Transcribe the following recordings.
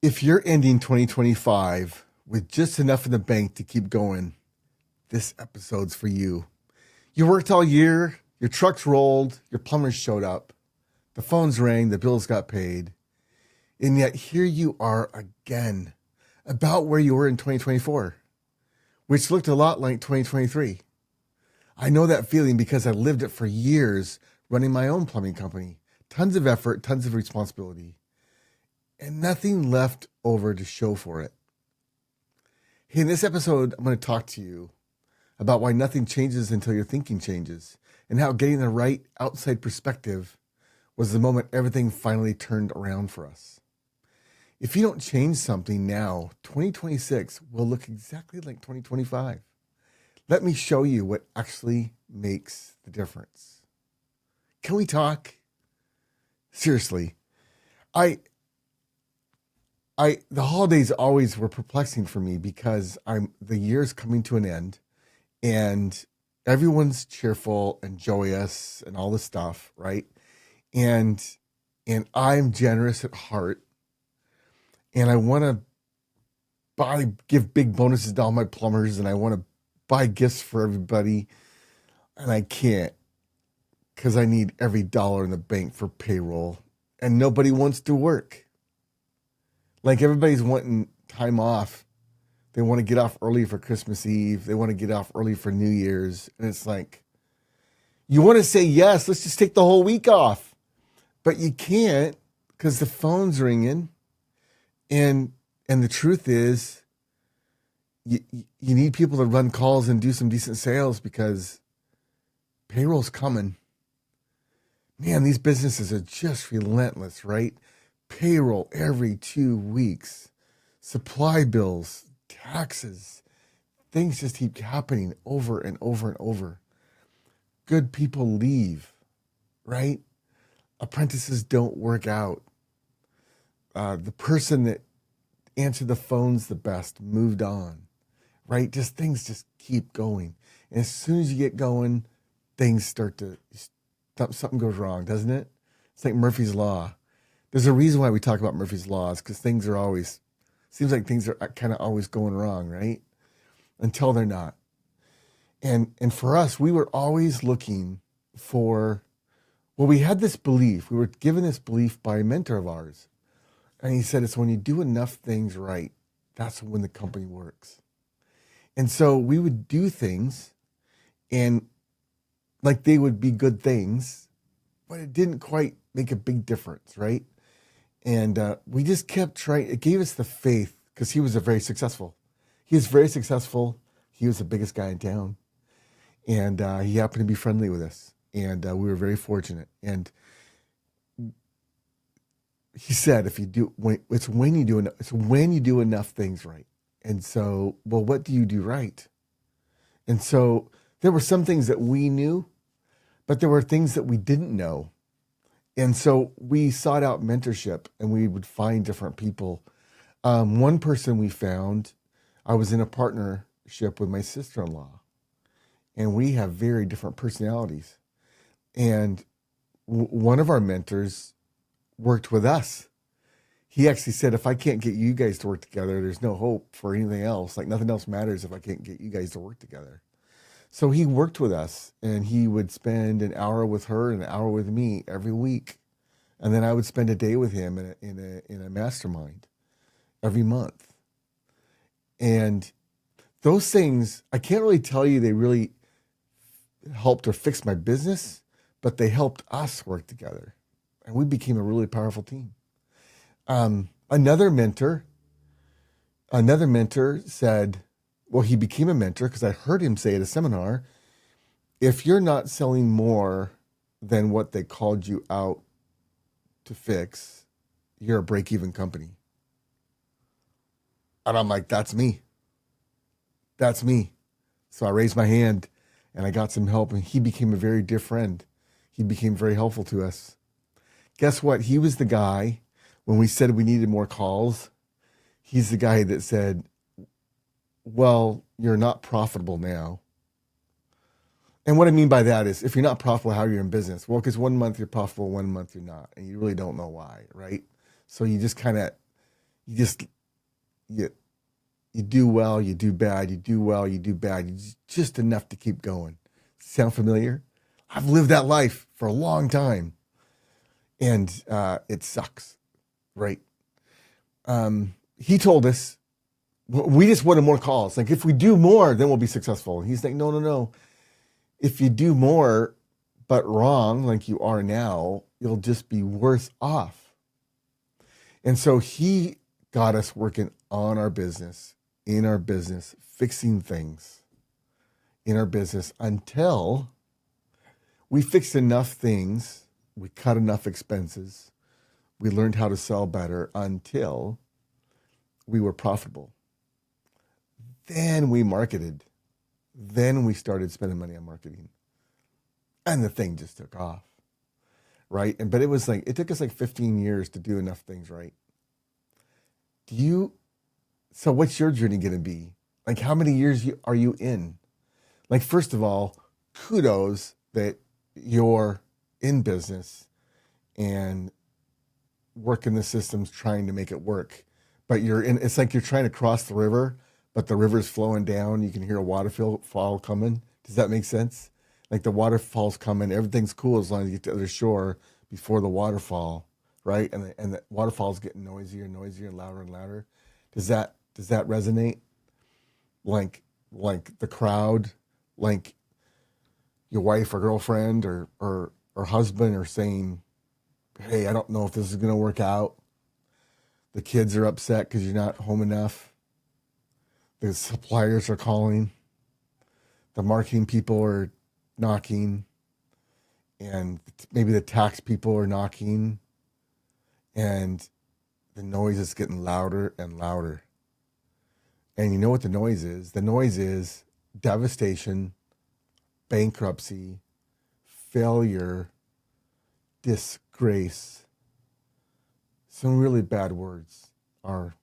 If you're ending 2025 with just enough in the bank to keep going, this episode's for you. You worked all year, your trucks rolled, your plumbers showed up, the phones rang, the bills got paid, and yet here you are again, about where you were in 2024, which looked a lot like 2023. I know that feeling because I lived it for years running my own plumbing company. Tons of effort, tons of responsibility, and nothing left over to show for it. Hey, in this episode, I'm going to talk to you about why nothing changes until your thinking changes, and how getting the right outside perspective was the moment everything finally turned around for us. If you don't change something now, 2026 will look exactly like 2025. Let me show you what actually makes the difference. Can we talk? Seriously, the holidays always were perplexing for me because the year's coming to an end and everyone's cheerful and joyous and all this stuff, right? And I'm generous at heart, and I want to give big bonuses to all my plumbers, and I want to buy gifts for everybody, and I can't because I need every dollar in the bank for payroll, and nobody wants to work. Like, everybody's wanting time off. They want to get off early for Christmas Eve. They want to get off early for New Year's. And it's like, you want to say yes, let's just take the whole week off. But you can't because the phone's ringing. And the truth is, you need people to run calls and do some decent sales because payroll's coming. Man, these businesses are just relentless, right? Payroll every 2 weeks, supply bills, taxes, things just keep happening over and over and over. Good people leave, right? Apprentices don't work out. The person that answered the phones the best moved on, right? Things just keep going. And as soon as you get going, things something goes wrong, doesn't it? It's like Murphy's Law. There's a reason why we talk about Murphy's Laws, because seems like things are kind of always going wrong, right? Until they're not. And for us, we were always looking for, we had this belief. We were given this belief by a mentor of ours. And he said, it's when you do enough things right, that's when the company works. And so we would do things and like they would be good things, but it didn't quite make a big difference, right? And we just kept trying. It gave us the faith because he was very successful. He was very successful. He was the biggest guy in town. And he happened to be friendly with us. And we were very fortunate. And he said, it's when you do enough things right. And so, what do you do right? And so there were some things that we knew, but there were things that we didn't know. And so we sought out mentorship, and we would find different people. One person we found, I was in a partnership with my sister-in-law, and we have very different personalities. And one of our mentors worked with us. He actually said, if I can't get you guys to work together, there's no hope for anything else. Like, nothing else matters if I can't get you guys to work together. So he worked with us, and he would spend an hour with her and an hour with me every week. And then I would spend a day with him in a mastermind every month. And those things, I can't really tell you they really helped or fixed my business, but they helped us work together. And we became a really powerful team. Another mentor said, he became a mentor because I heard him say at a seminar, if you're not selling more than what they called you out to fix, you're a break-even company. And I'm like, that's me. That's me. So I raised my hand and I got some help, and he became a very dear friend. He became very helpful to us. Guess what? He was the guy, when we said we needed more calls, he's the guy that said, well, you're not profitable now. And what I mean by that is, if you're not profitable, how are you in business? Well, because 1 month you're profitable, 1 month you're not, and you really don't know why, right? So you just kind of, You just you you do well, you do bad, you do well, you do bad. Just enough to keep going. Sound familiar? I've lived that life for a long time, and it sucks, right? He told us we just wanted more calls. Like if we do more, then we'll be successful. And he's like, no, no, no. If you do more, but wrong, like you are now, you'll just be worse off. And so he got us working on our business, in our business, fixing things in our business until we fixed enough things, we cut enough expenses, we learned how to sell better until we were profitable. Then we marketed. Then we started spending money on marketing. And the thing just took off. Right? But it took us like 15 years to do enough things right. So what's your journey going to be? Like how many years are you in? Like, first of all, kudos that you're in business and working the systems trying to make it work. But it's like you're trying to cross the river, but the river's flowing down. You can hear a waterfall coming. Does that make sense? Like the waterfall's coming. Everything's cool as long as you get to the other shore before the waterfall, right? And the waterfall's getting noisier and noisier and louder. Does that resonate? Like the crowd, like your wife or girlfriend or husband are saying, hey, I don't know if this is going to work out. The kids are upset because you're not home enough. The suppliers are calling. The marketing people are knocking. And maybe the tax people are knocking. And the noise is getting louder and louder. And you know what the noise is? The noise is devastation, bankruptcy, failure, disgrace. Some really bad words are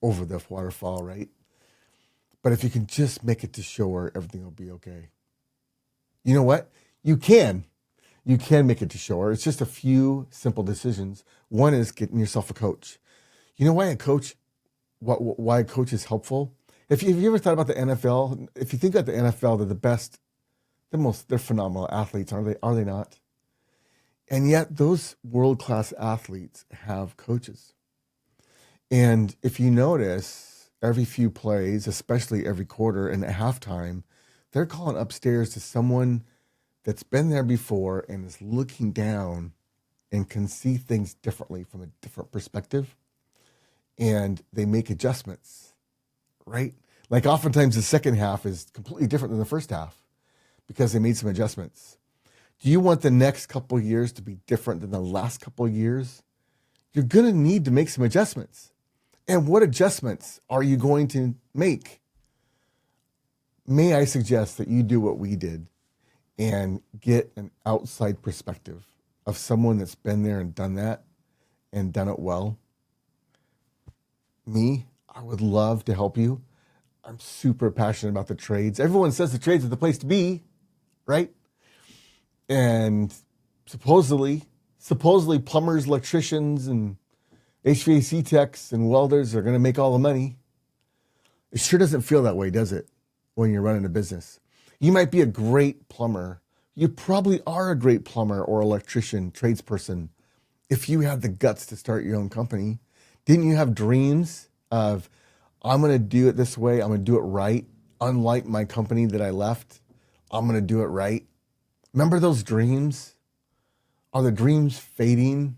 over the waterfall, right? But if you can just make it to shore, everything will be okay. You know what? You can make it to shore. It's just a few simple decisions. One is getting yourself a coach. You know why a coach is helpful? If you ever thought about the NFL, if you think about the NFL, they're the best, they're phenomenal athletes, are they not? And yet those world-class athletes have coaches. And if you notice, every few plays, especially every quarter and at halftime, they're calling upstairs to someone that's been there before and is looking down and can see things differently from a different perspective. And they make adjustments, right? Like oftentimes the second half is completely different than the first half because they made some adjustments. Do you want the next couple of years to be different than the last couple of years? You're going to need to make some adjustments. And what adjustments are you going to make? May I suggest that you do what we did and get an outside perspective of someone that's been there and done that and done it well? Me, I would love to help you. I'm super passionate about the trades. Everyone says the trades are the place to be, right? And supposedly plumbers, electricians, and HVAC techs and welders are going to make all the money. It sure doesn't feel that way, does it, when you're running a business? You might be a great plumber. You probably are a great plumber or electrician, tradesperson, if you have the guts to start your own company. Didn't you have dreams of, I'm going to do it this way, I'm going to do it right, unlike my company that I left, I'm going to do it right? Remember those dreams? Are the dreams fading?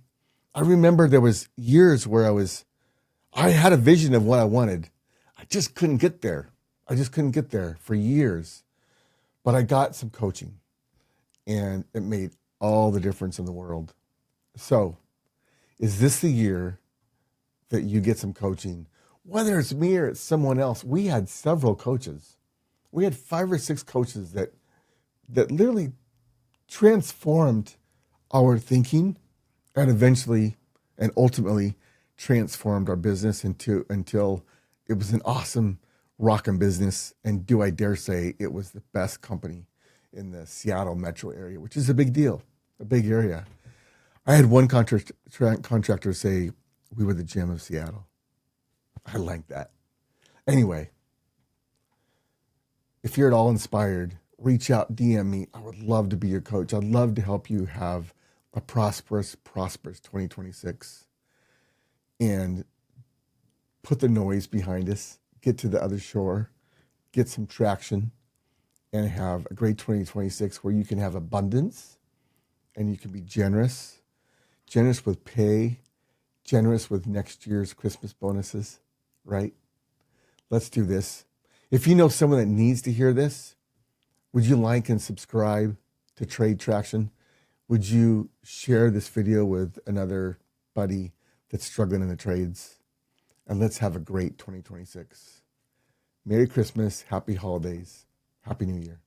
I remember there was years where I had a vision of what I wanted. I just couldn't get there. For years. But I got some coaching and it made all the difference in the world. So, is this the year that you get some coaching? Whether it's me or it's someone else, we had several coaches. We had 5 or 6 coaches that literally transformed our thinking and eventually and ultimately transformed our business until it was an awesome rockin' business. And do I dare say it was the best company in the Seattle metro area, which is a big deal, a big area. I had one contractor say, We were the gem of Seattle. I like that. Anyway, if you're at all inspired, reach out, DM me. I would love to be your coach. I'd love to help you have a prosperous 2026 and put the noise behind us, get to the other shore, get some traction, and have a great 2026 where you can have abundance and you can be generous with pay, generous with next year's Christmas bonuses, right? Let's do this. If you know someone that needs to hear this, would you like and subscribe to Trade Traction? Would you share this video with another buddy that's struggling in the trades? And let's have a great 2026. Merry Christmas, Happy Holidays, Happy New Year.